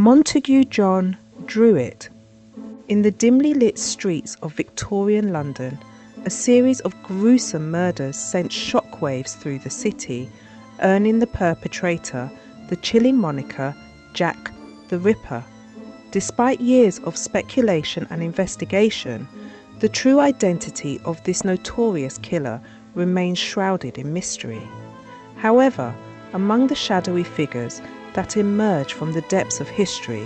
Montague John Druitt. In the dimly lit streets of Victorian London, a series of gruesome murders sent shockwaves through the city, earning the perpetrator the chilling moniker Jack the Ripper. Despite years of speculation and investigation, the true identity of this notorious killer remains shrouded in mystery. However, among the shadowy figures that emerge from the depths of history,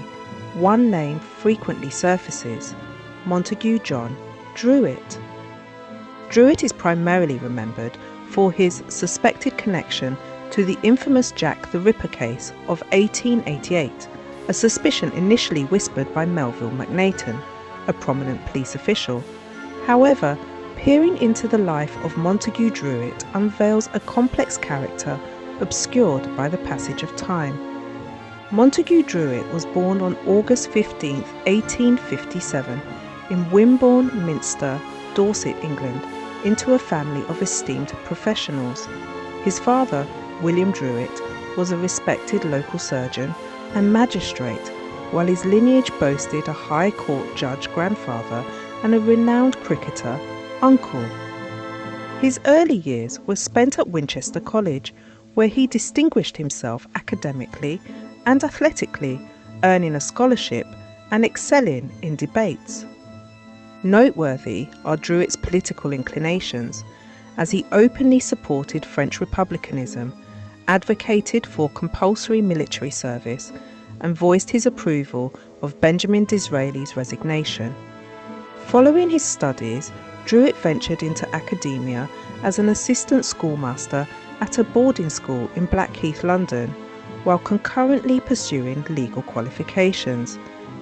one name frequently surfaces: Montague John Druitt. Druitt is primarily remembered for his suspected connection to the infamous Jack the Ripper case of 1888, a suspicion initially whispered by Melville McNayton, a prominent police official. However, peering into the life of Montague Druitt unveils a complex character obscured by the passage of time. Montague Druitt was born on August 15, 1857, in Wimborne Minster, Dorset, England, into a family of esteemed professionals. His father, William Druitt, was a respected local surgeon and magistrate, while his lineage boasted a High Court judge grandfather and a renowned cricketer uncle. His early years were spent at Winchester College, where he distinguished himself academically and athletically, earning a scholarship and excelling in debates. Noteworthy are Druitt's political inclinations, as he openly supported French republicanism, advocated for compulsory military service, and voiced his approval of Benjamin Disraeli's resignation. Following his studies, Druitt ventured into academia as an assistant schoolmaster at a boarding school in Blackheath, London, while concurrently pursuing legal qualifications,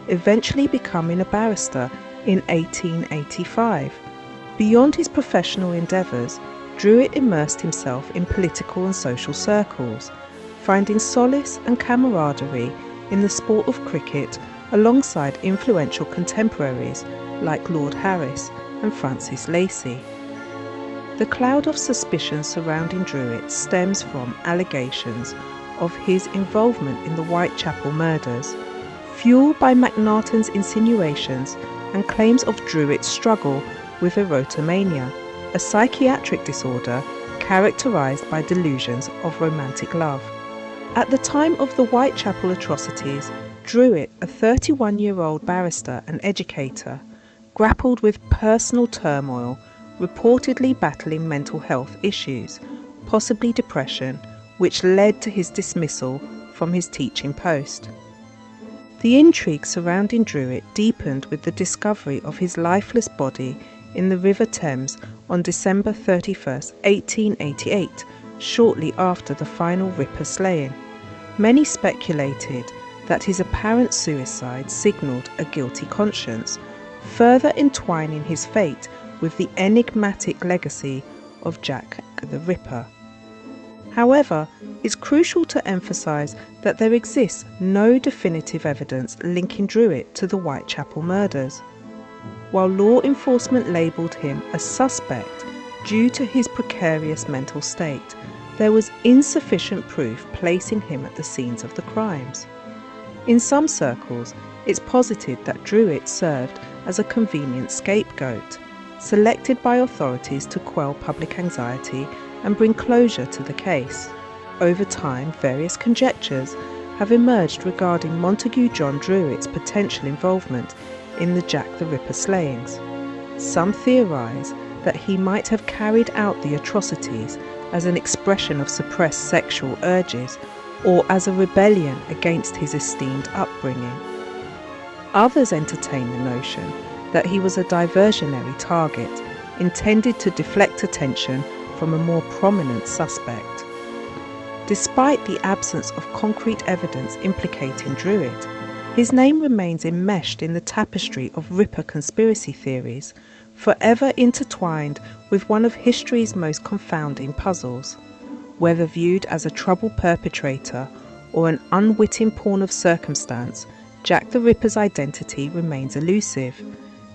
eventually becoming a barrister in 1885. Beyond his professional endeavours, Druitt immersed himself in political and social circles, finding solace and camaraderie in the sport of cricket alongside influential contemporaries like Lord Harris and Francis Lacey. The cloud of suspicion surrounding Druitt stems from allegations of his involvement in the Whitechapel murders, fueled by McNaughton's insinuations and claims of Druitt's struggle with erotomania, a psychiatric disorder characterised by delusions of romantic love. At the time of the Whitechapel atrocities, Druitt, a 31-year-old barrister and educator, grappled with personal turmoil, reportedly battling mental health issues, possibly depression, which led to his dismissal from his teaching post. The intrigue surrounding Druitt deepened with the discovery of his lifeless body in the River Thames on December 31, 1888, shortly after the final Ripper slaying. Many speculated that his apparent suicide signalled a guilty conscience, further entwining his fate with the enigmatic legacy of Jack the Ripper. However, it's crucial to emphasise that there exists no definitive evidence linking Druitt to the Whitechapel murders. While law enforcement labelled him a suspect due to his precarious mental state, there was insufficient proof placing him at the scenes of the crimes. In some circles, it's posited that Druitt served as a convenient scapegoat, selected by authorities to quell public anxiety and bring closure to the case. Over time, various conjectures have emerged regarding Montague John Druitt's potential involvement in the Jack the Ripper slayings. Some theorise that he might have carried out the atrocities as an expression of suppressed sexual urges or as a rebellion against his esteemed upbringing. Others entertain the notion that he was a diversionary target, intended to deflect attention from a more prominent suspect. Despite the absence of concrete evidence implicating Druitt, his name remains enmeshed in the tapestry of Ripper conspiracy theories, forever intertwined with one of history's most confounding puzzles. Whether viewed as a troubled perpetrator or an unwitting pawn of circumstance, Jack the Ripper's identity remains elusive,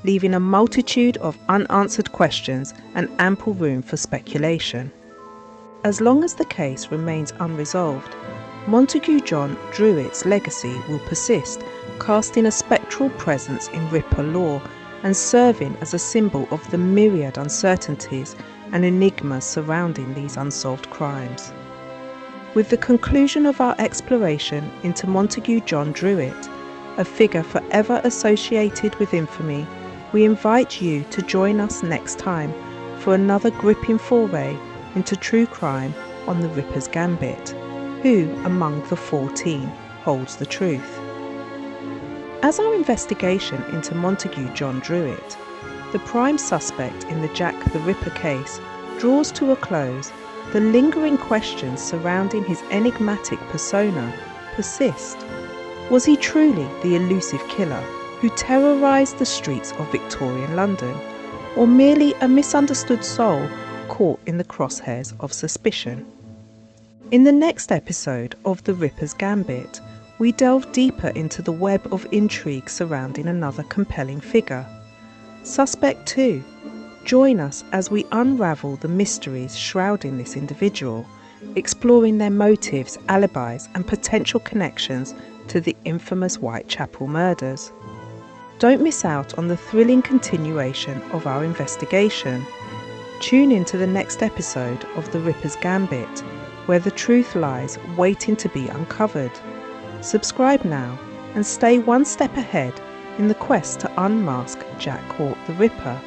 leaving a multitude of unanswered questions and ample room for speculation. As long as the case remains unresolved, Montague John Druit's legacy will persist, casting a spectral presence in Ripper lore and serving as a symbol of the myriad uncertainties and enigmas surrounding these unsolved crimes. With the conclusion of our exploration into Montague John Druit, a figure forever associated with infamy, we invite you to join us next time for another gripping foray into true crime on the Ripper's Gambit. Who among the 14 holds the truth? As our investigation into Montague John Druit, the prime suspect in the Jack the Ripper case, draws to a close, the lingering questions surrounding his enigmatic persona persist. Was he truly the elusive killer who terrorised the streets of Victorian London, or merely a misunderstood soul caught in the crosshairs of suspicion? In the next episode of The Ripper's Gambit, we delve deeper into the web of intrigue surrounding another compelling figure, Suspect 2. Join us as we unravel the mysteries shrouding this individual, exploring their motives, alibis, and potential connections to the infamous Whitechapel murders. Don't miss out on the thrilling continuation of our investigation. Tune in to the next episode of The Ripper's Gambit, where the truth lies waiting to be uncovered. Subscribe now and stay one step ahead in the quest to unmask Jack the Ripper.